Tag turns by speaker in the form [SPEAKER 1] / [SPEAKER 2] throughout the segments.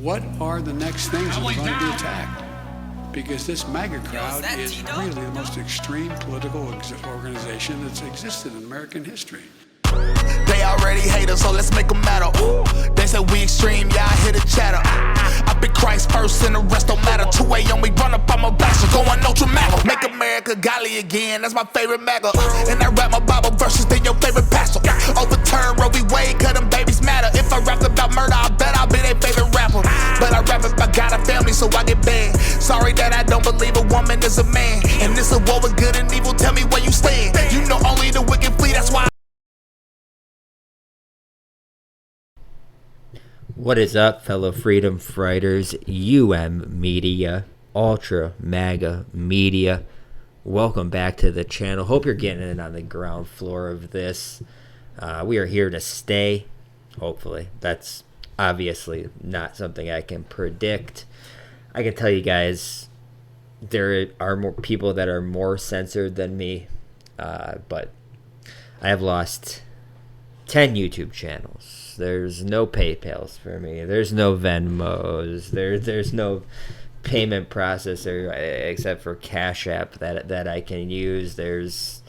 [SPEAKER 1] what are the next things that are going to be attacked? Because this MAGA crowd is really the most extreme political organization that's existed in American history.
[SPEAKER 2] They already hate us, so let's make them matter. Ooh, they say we extreme, yeah, I hear the chatter. I be Christ first and the rest don't matter. 2 a.m. we run up on my bastard, going no dramatic. Make America godly again, that's my favorite MAGA. And I rap my Bible verses, then your favorite pastor. Overturn Roe v. Wade, cause them babies matter. If I rapped about murder, I bet I'll be their favorite rapper. But I rap about God and family, so I get banned. Sorry that I don't believe a woman is a man. And this a war with good and evil, tell me where you stand. You know only the wicked flee, that's why.
[SPEAKER 3] What is up, fellow freedom fighters? Media, Ultra MAGA Media. Welcome back to the channel. Hope you're getting in on the ground floor of this. We are here to stay, hopefully. That's obviously not something I can predict. I can tell you guys there are more people that are more censored than me, but I have lost 10 YouTube channels. There's no PayPals for me. There's no Venmos. There's no payment processor except for Cash App that I can use. There's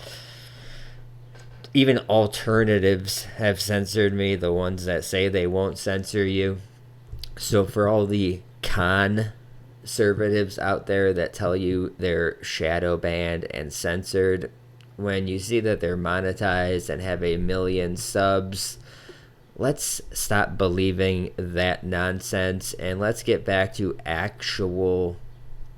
[SPEAKER 3] even alternatives have censored me, the ones that say they won't censor you. So for all the conservatives out there that tell you they're shadow banned and censored, when you see that they're monetized and have 1 million subs, let's stop believing that nonsense and let's get back to actual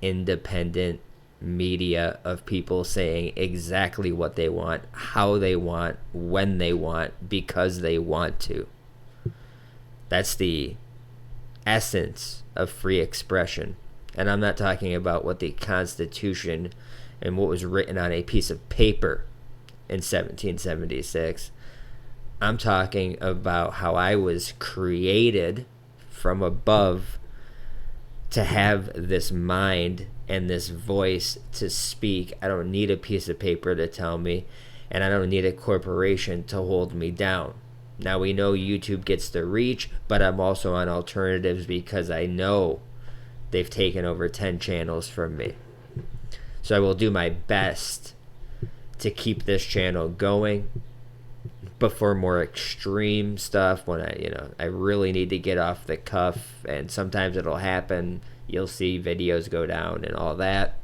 [SPEAKER 3] independent media of people saying exactly what they want, how they want, when they want, because they want to. That's the essence of free expression. And I'm not talking about what the Constitution and what was written on a piece of paper in 1776. I'm talking about how I was created from above to have this mind and this voice to speak. I don't need a piece of paper to tell me, and I don't need a corporation to hold me down. Now, we know YouTube gets the reach, but I'm also on alternatives because I know they've taken over 10 channels from me. So I will do my best to keep this channel going. But for more extreme stuff, when I really need to get off the cuff, and sometimes it'll happen, you'll see videos go down and all that,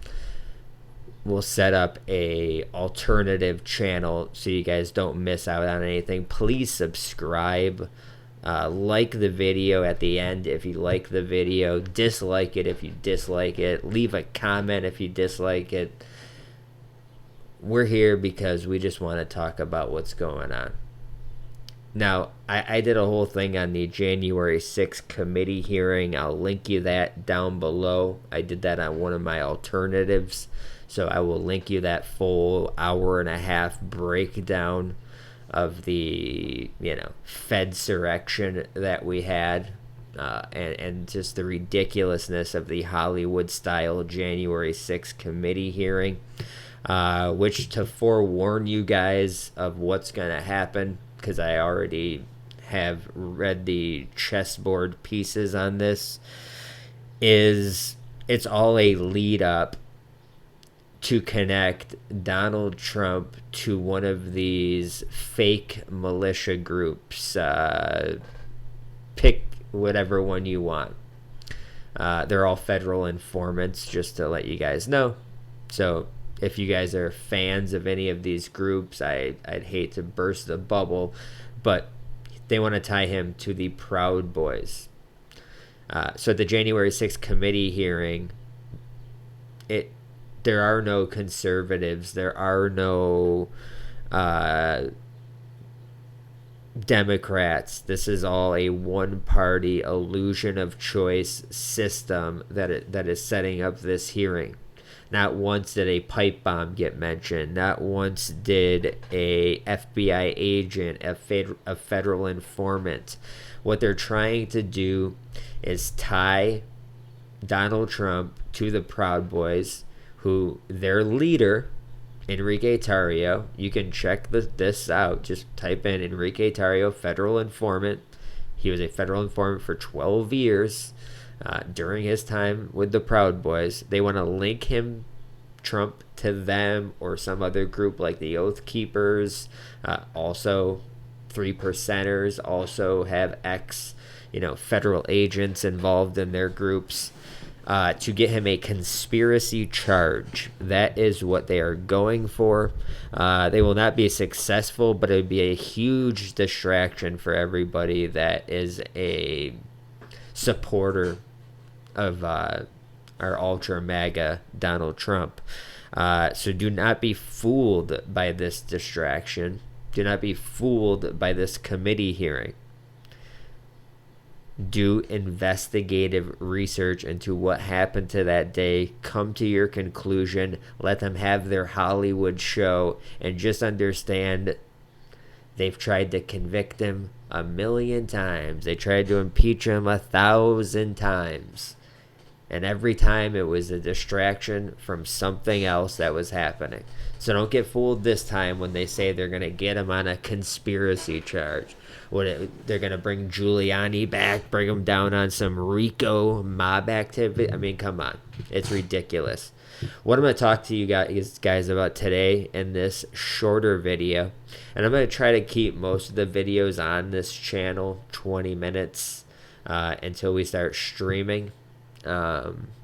[SPEAKER 3] we'll set up a alternative channel so you guys don't miss out on anything. Please subscribe, like the video at the end if you like the video, dislike it if you dislike it, leave a comment if you dislike it. We're here because we just want to talk about what's going on. Now, I did a whole thing on the January 6th committee hearing. I'll link you that down below. I did that on one of my alternatives. So I will link you that full hour-and-a-half breakdown of the, Fedsurrection that we had. And just the ridiculousness of the Hollywood-style January 6th committee hearing. Which, to forewarn you guys of what's going to happen, because I already have read the chessboard pieces on this, it's all a lead up to connect Donald Trump to one of these fake militia groups. Pick whatever one you want. They're all federal informants, just to let you guys know. So if you guys are fans of any of these groups, I'd hate to burst the bubble, but they want to tie him to the Proud Boys. So at the January 6th committee hearing, there are no conservatives, there are no Democrats. This is all a one-party illusion of choice system that is setting up this hearing. Not once did a pipe bomb get mentioned. Not once did a FBI agent, a federal informant. What they're trying to do is tie Donald Trump to the Proud Boys, who their leader, Enrique Tarrio, you can check this out. Just type in Enrique Tarrio, federal informant. He was a federal informant for 12 years. during his time with the Proud Boys. They want to link Trump, to them or some other group like the Oath Keepers. Also, 3%ers also have federal agents involved in their groups. To get him a conspiracy charge. That is what they are going for. They will not be successful, but it would be a huge distraction for everybody that is a supporter of our ultra MAGA Donald Trump. So do not be fooled by this distraction. Do not be fooled by this committee hearing. Do investigative research into what happened to that day. Come to your conclusion. Let them have their Hollywood show. And just understand they've tried to convict him 1,000,000 times. They tried to impeach him 1,000 times. And every time it was a distraction from something else that was happening. So don't get fooled this time when they say they're going to get him on a conspiracy charge. They're going to bring Giuliani back, bring him down on some RICO mob activity. I mean, come on. It's ridiculous. What I'm going to talk to you guys about today in this shorter video, and I'm going to try to keep most of the videos on this channel 20 minutes until we start streaming,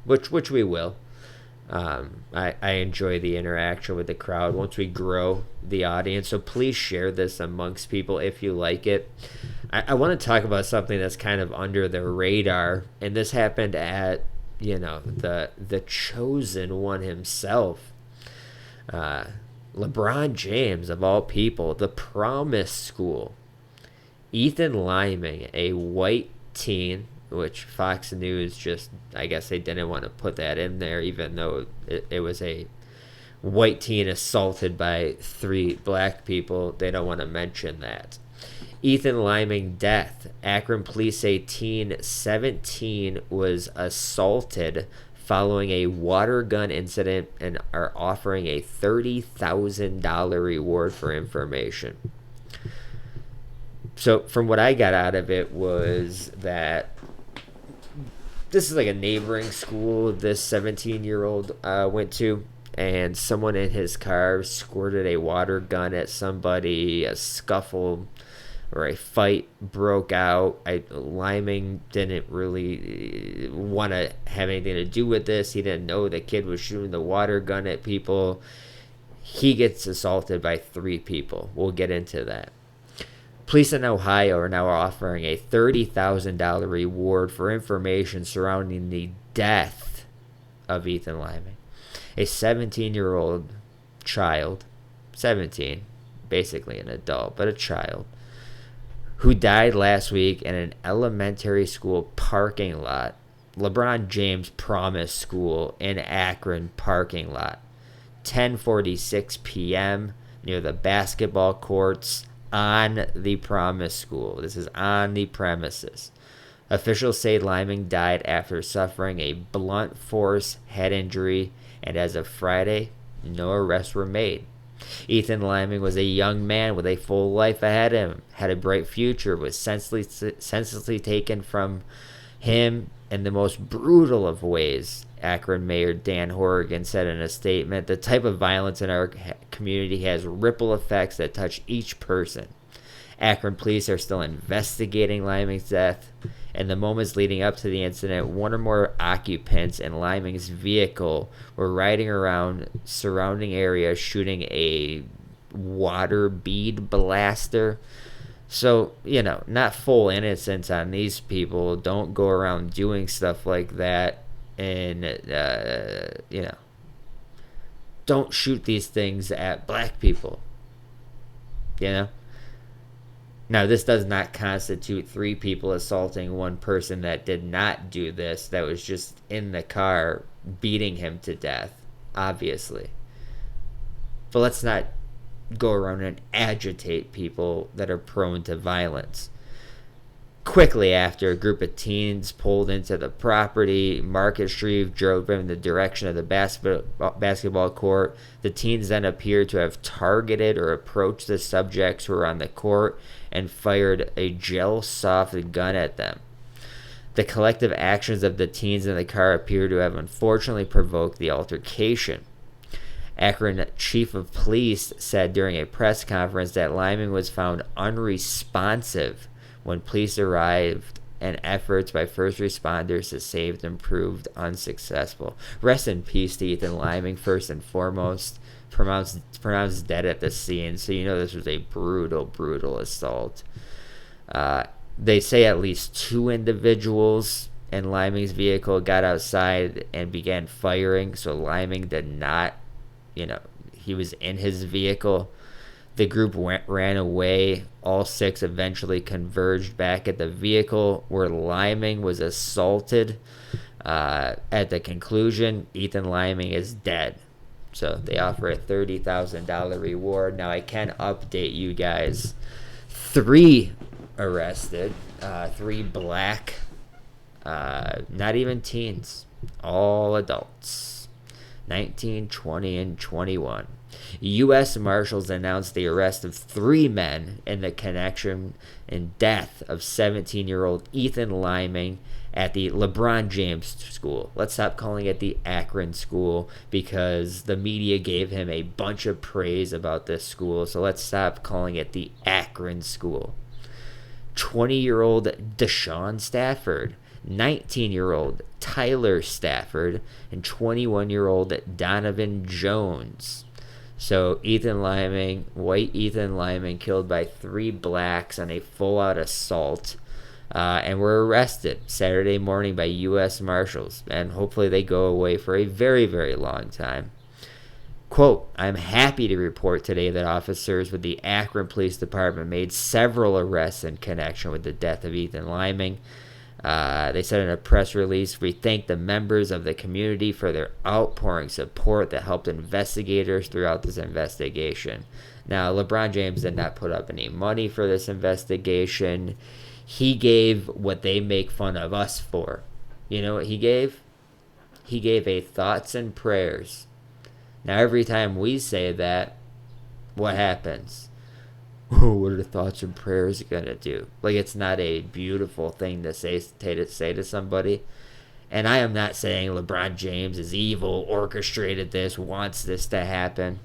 [SPEAKER 3] which we will. I enjoy the interaction with the crowd once we grow the audience, so please share this amongst people if you like it. I want to talk about something that's kind of under the radar, and this happened at the chosen one himself, LeBron James, of all people, the Promise School. Ethan Liming, a white teen, which Fox News just, I guess they didn't want to put that in there, even though it was a white teen assaulted by 3 black people. They don't want to mention that. Ethan Liming death. Akron police say teen 17 was assaulted following a water gun incident and are offering a $30,000 reward for information. So from what I got out of it was that this is like a neighboring school this 17-year-old went to, and someone in his car squirted a water gun at somebody. A scuffle or a fight broke out. Liming didn't really want to have anything to do with this. He didn't know the kid was shooting the water gun at people. He gets assaulted by 3 people. We'll get into that. Police in Ohio are now offering a $30,000 reward for information surrounding the death of Ethan Liming, a 17-year-old child, 17, basically an adult, but a child, who died last week in an elementary school parking lot, LeBron James Promise School in Akron parking lot, 10:46 p.m. near the basketball courts on the Promise School. This is on the premises. Officials say Liming died after suffering a blunt force head injury, and as of Friday, no arrests were made. Ethan Liming was a young man with a full life ahead of him, had a bright future, was senselessly taken from him in the most brutal of ways. Akron Mayor Dan Horrigan said in a statement, "The type of violence in our community has ripple effects that touch each person." Akron police are still investigating Liming's death. In the moments leading up to the incident, 1 or more occupants in Liming's vehicle were riding around surrounding areas shooting a water bead blaster. So, not full innocence on these people. Don't go around doing stuff like that. And, don't shoot these things at black people. Now, this does not constitute 3 people assaulting 1 person that did not do this, that was just in the car beating him to death, obviously. But let's not go around and agitate people that are prone to violence. Quickly after, a group of teens pulled into the property. Marcus Shreve drove in the direction of the basketball court. The teens then appeared to have targeted or approached the subjects who were on the court and fired a gel-soft gun at them. The collective actions of the teens in the car appear to have unfortunately provoked the altercation. Akron Chief of Police said during a press conference that Liming was found unresponsive when police arrived, and efforts by first responders to save them proved unsuccessful. Rest in peace to Ethan Liming, first and foremost. Pronounced dead at the scene, so you know this was a brutal assault. They say at least 2 individuals in Liming's vehicle got outside and began firing, so Liming did not, he was in his vehicle. The group ran away. All 6 eventually converged back at the vehicle where Liming was assaulted. At the conclusion, Ethan Liming is dead. So they offer a $30,000 reward. Now I can update you guys. 3 arrested. 3 black, not even teens, all adults, 19, 20, and 21. U.S. Marshals announced the arrest of 3 men in the connection and death of 17-year-old Ethan Liming at the LeBron James school. Let's stop calling it the Akron school because the media gave him a bunch of praise about this school. So let's stop calling it the Akron school. 20-year-old Deshaun Stafford, 19-year-old Tyler Stafford, and 21-year-old Donovan Jones. So white Ethan Liming, killed by 3 blacks on a full-out assault, and were arrested Saturday morning by U.S. Marshals, and hopefully they go away for a very, very long time. Quote, I'm happy to report today that officers with the Akron Police Department made several arrests in connection with the death of Ethan Liming. They said in a press release, we thank the members of the community for their outpouring support that helped investigators throughout this investigation. Now, LeBron James did not put up any money for this investigation. He gave what they make fun of us for. You know what he gave? He gave a thoughts and prayers. Now, every time we say that, what happens? Oh, what are the thoughts and prayers going to do? Like, it's not a beautiful thing to say to somebody. And I am not saying LeBron James is evil, orchestrated this, wants this to happen.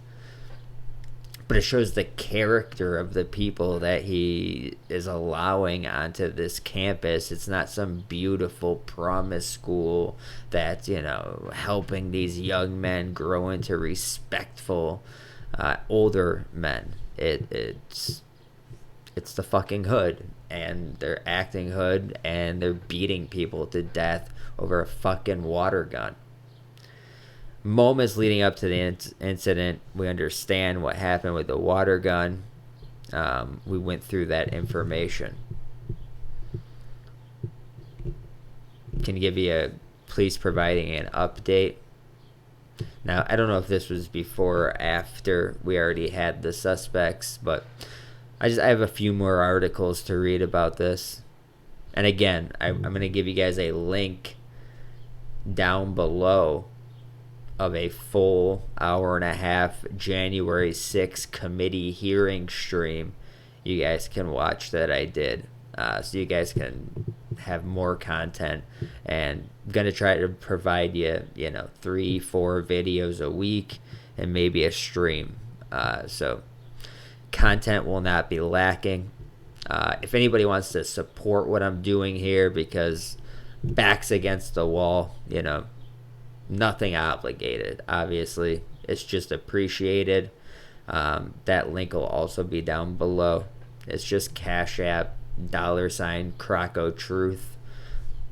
[SPEAKER 3] But it shows the character of the people that he is allowing onto this campus. It's not some beautiful promise school that's, helping these young men grow into respectful older men. It's the fucking hood, and they're acting hood, and they're beating people to death over a fucking water gun. Moments leading up to the incident, we understand what happened with the water gun. We went through that information. Can give you a police providing an update. Now, I don't know if this was before or after we already had the suspects, but I have a few more articles to read about this. And again, I'm going to give you guys a link down below of a full hour-and-a-half January 6th committee hearing stream you guys can watch that I did. So you guys can have more content, and I'm going to try to provide you, 3-4 videos a week and maybe a stream. So content will not be lacking. If anybody wants to support what I'm doing here, because backs against the wall, nothing obligated, obviously. It's just appreciated. That link will also be down below. It's just Cash App, $ Croco Truth.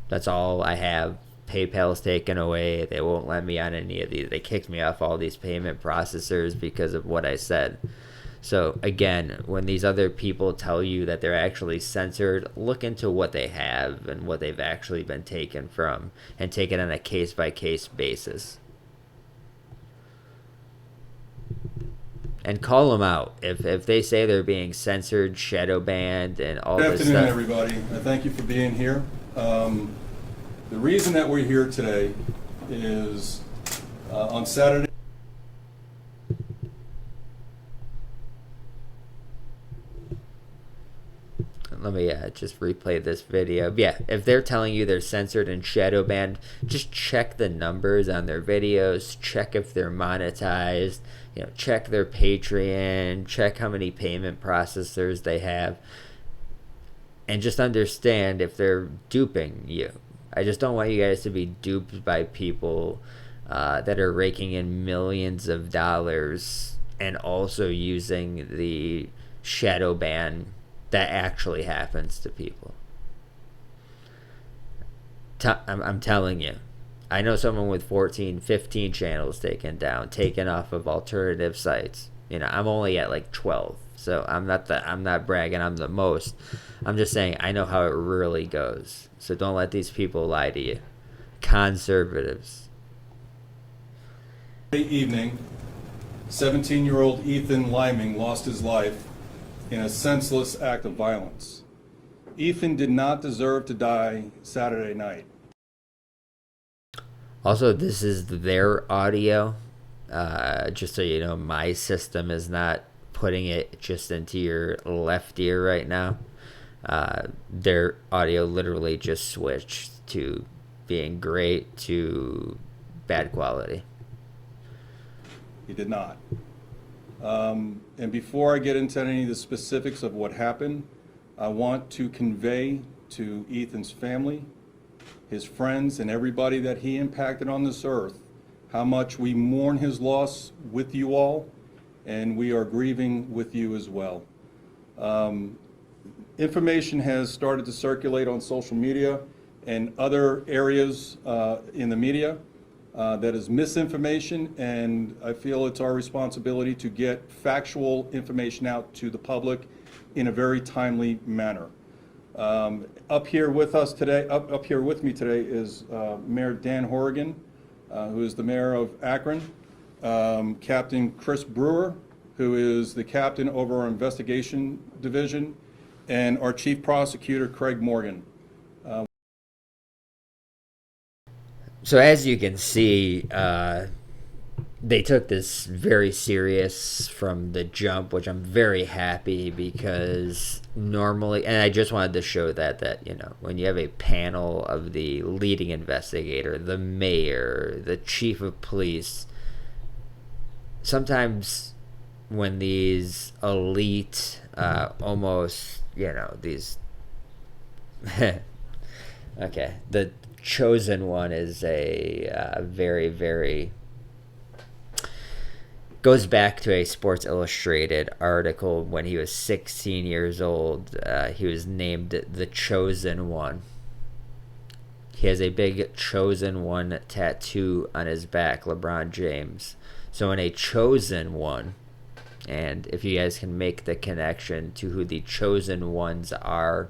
[SPEAKER 3] That's all I have. PayPal's taken away. They won't let me on any of these. They kicked me off all these payment processors because of what I said. So again, when these other people tell you that they're actually censored, look into what they have and what they've actually been taken from, and take it on a case-by-case basis. And call them out. If they say they're being censored, shadow banned, and all this stuff.
[SPEAKER 4] Good afternoon, everybody. Thank you for being here. The reason that we're here today is on Saturday.
[SPEAKER 3] Let Let me just replay this video. Yeah, if they're telling you they're censored and shadow banned, just check the numbers on their videos. Check if they're monetized. Check their Patreon. Check how many payment processors they have. And just understand if they're duping you. I just don't want you guys to be duped by people that are raking in millions of dollars and also using the shadow ban that actually happens to people. I'm telling you. I know someone with 14, 15 channels taken off of alternative sites. I'm only at like 12. So I'm not bragging I'm the most. I'm just saying I know how it really goes. So don't let these people lie to you. Conservatives.
[SPEAKER 4] Evening, 17-year-old Ethan Liming lost his life in a senseless act of violence. Ethan did not deserve to die Saturday night.
[SPEAKER 3] Also, this is their audio. Just so you know, my system is not putting it just into your left ear right now. Their audio literally just switched to being great to bad quality.
[SPEAKER 4] He did not. And before I get into any of the specifics of what happened, I want to convey to Ethan's family, his friends, and everybody that he impacted on this earth how much we mourn his loss with you all, and we are grieving with you as well. Information has started to circulate on social media and other areas in the media that is misinformation, and I feel it's our responsibility to get factual information out to the public in a very timely manner. Up here with me today is Mayor Dan Horrigan, who is the mayor of Akron, Captain Chris Brewer, who is the captain over our investigation division, and our chief prosecutor, Craig Morgan.
[SPEAKER 3] So as you can see, they took this very serious from the jump, which I'm very happy, because normally, and I just wanted to show that when you have a panel of the leading investigator, the mayor, the chief of police, sometimes when these elite, almost, these, okay, the chosen one is a very, very, goes back to a Sports Illustrated article when he was 16 years old. He was named the Chosen One. He has a big Chosen One tattoo on his back, LeBron James. So in a Chosen One, and if you guys can make the connection to who the Chosen Ones are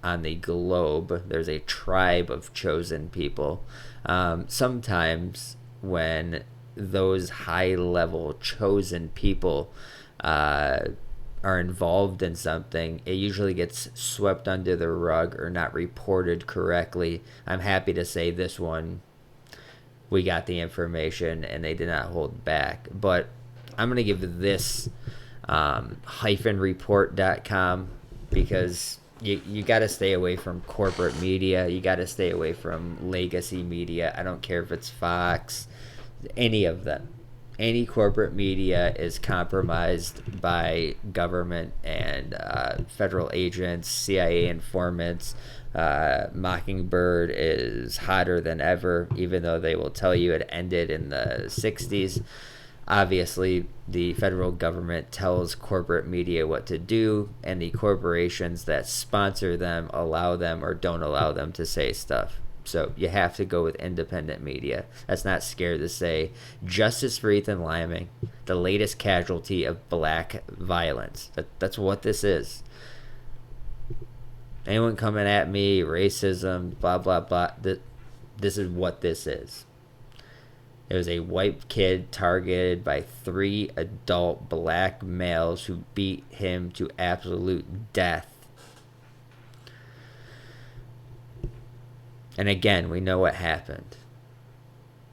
[SPEAKER 3] on the globe, there's a tribe of chosen people. Sometimes when those high-level chosen people are involved in something, it usually gets swept under the rug or not reported correctly. I'm happy to say this one, we got the information and they did not hold back. But I'm going to give this -report.com, because you got to stay away from corporate media. You got to stay away from legacy media. I don't care if it's Fox, any of them. Any corporate media is compromised by government and federal agents, CIA informants. Mockingbird is hotter than ever, even though they will tell you it ended in the 60s. Obviously, the federal government tells corporate media what to do, and the corporations that sponsor them allow them or don't allow them to say stuff. So you have to go with independent media. That's not scared to say. Justice for Ethan Liming, the latest casualty of black violence. That's what this is. Anyone coming at me, racism, blah, blah, blah, this is what this is. It was a white kid targeted by 3 adult black males who beat him to absolute death. And again, we know what happened.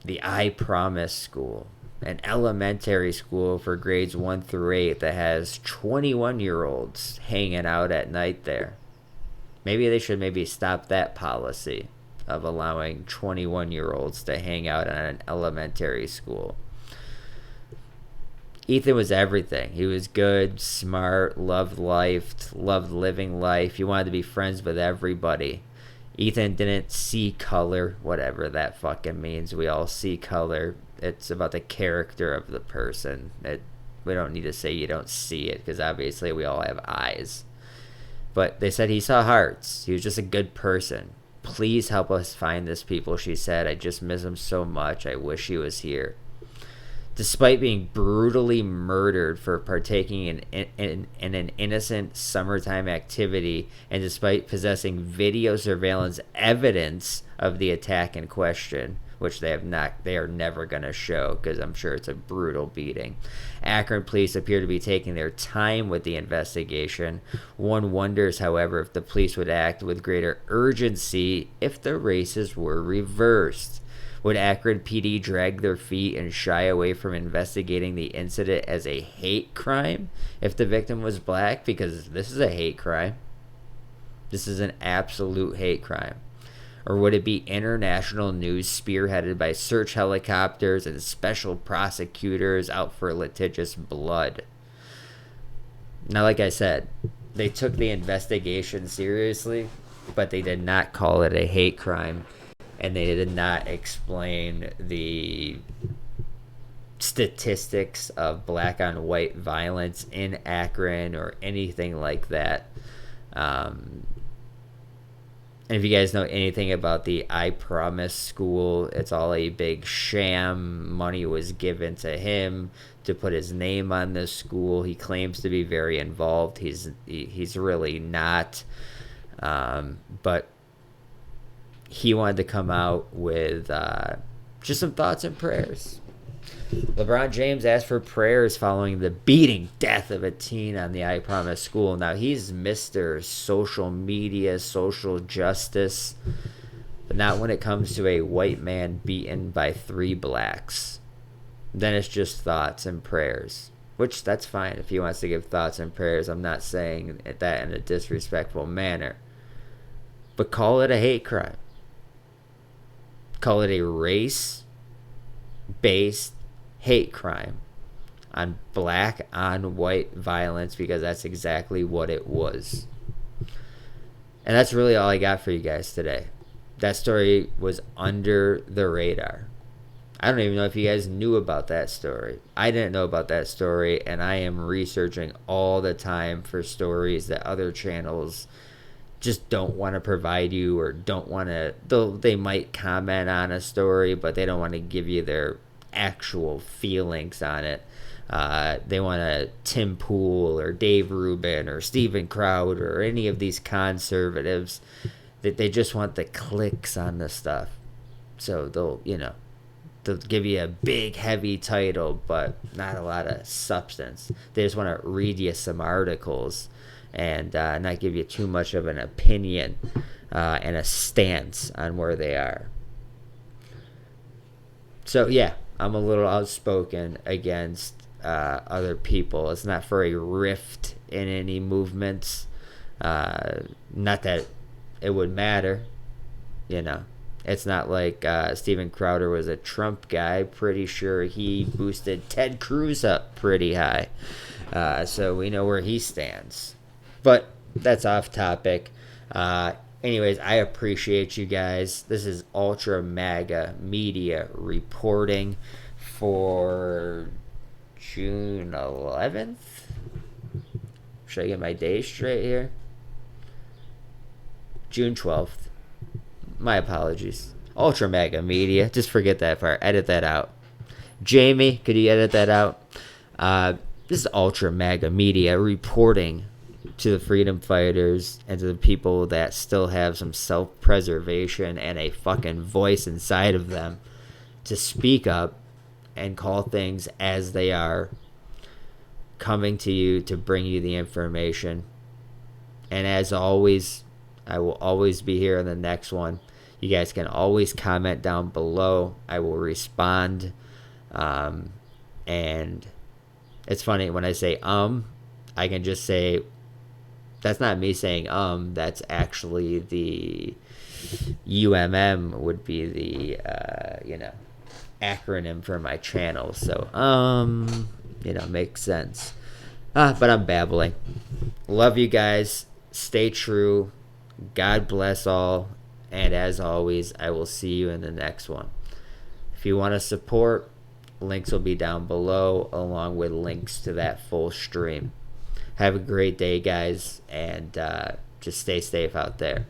[SPEAKER 3] The I Promise school. an elementary school for grades 1 through 8 that has 21-year-olds hanging out at night there. Maybe they should stop that policy of allowing 21-year-olds to hang out at an elementary school. Ethan was everything. He was good, smart, loved life, loved living life. He wanted to be friends with everybody. Ethan didn't see color, whatever that fucking means. We all see color. It's about the character of the person. We don't need to say you don't see it, because obviously we all have eyes. But they said he saw hearts. He was just a good person. Please help us find this, people, she said. I just miss him so much. I wish he was here. Despite being brutally murdered for partaking in an innocent summertime activity, and despite possessing video surveillance evidence of the attack in question, which they are never going to show, because I'm sure it's a brutal beating, Akron police appear to be taking their time with the investigation. One wonders, however, if the police would act with greater urgency if the races were reversed. Would Akron PD drag their feet and shy away from investigating the incident as a hate crime if the victim was black? Because this is a hate crime. This is an absolute hate crime. Or would it be international news spearheaded by search helicopters and special prosecutors out for litigious blood? Now, like I said, they took the investigation seriously, but they did not call it a hate crime. And they did not explain the statistics of black on white violence in Akron or anything like that. And if you guys know anything about the I Promise school, it's all a big sham. Money was given to him to put his name on this school. He claims to be very involved. He's really not. But he wanted to come out with just some thoughts and prayers. LeBron James asked for prayers following the beating death of a teen on the I Promise school. Now, he's Mr. Social Media, social justice, but not when it comes to a white man beaten by 3 blacks. Then it's just thoughts and prayers, which that's fine if he wants to give thoughts and prayers. I'm not saying that in a disrespectful manner, but call it a hate crime. Call it a race-based hate crime on black on white violence, because that's exactly what it was. And that's really all I got for you guys today. That story was under the radar. I don't even know if you guys knew about that story. I didn't know about that story, and I am researching all the time for stories that other channels just don't want to provide you, or don't want to. They might comment on a story, but they don't want to give you their actual feelings on it. They want to Tim Pool or Dave Rubin or Steven Crowder or any of these conservatives, that they just want the clicks on the stuff. So they'll give you a big heavy title, but not a lot of substance. They just want to read you some articles and not give you too much of an opinion and a stance on where they are. So yeah, I'm a little outspoken against other people. It's not for a rift in any movements. Not that it would matter, It's not like Steven Crowder was a Trump guy. Pretty sure he boosted Ted Cruz up pretty high. So we know where he stands. But that's off topic. Anyways, I appreciate you guys. This is Ultra MAGA Media reporting for June 11th. Should I get my days straight here? June 12th. My apologies. Ultra MAGA Media. Just forget that part. Edit that out. Jamie, could you edit that out? This is Ultra MAGA Media reporting to the freedom fighters and to the people that still have some self-preservation and a fucking voice inside of them to speak up and call things as they are, coming to you to bring you the information. And as always, I will always be here in the next one. You guys can always comment down below. I will respond. And it's funny when I say I can just say, that's not me saying that's actually the would be the acronym for my channel. So makes sense. But I'm babbling. Love you guys. Stay true. God bless all. And as always, I will see you in the next one. If you want to support, links will be down below, along with links to that full stream. Have a great day, guys, and just stay safe out there.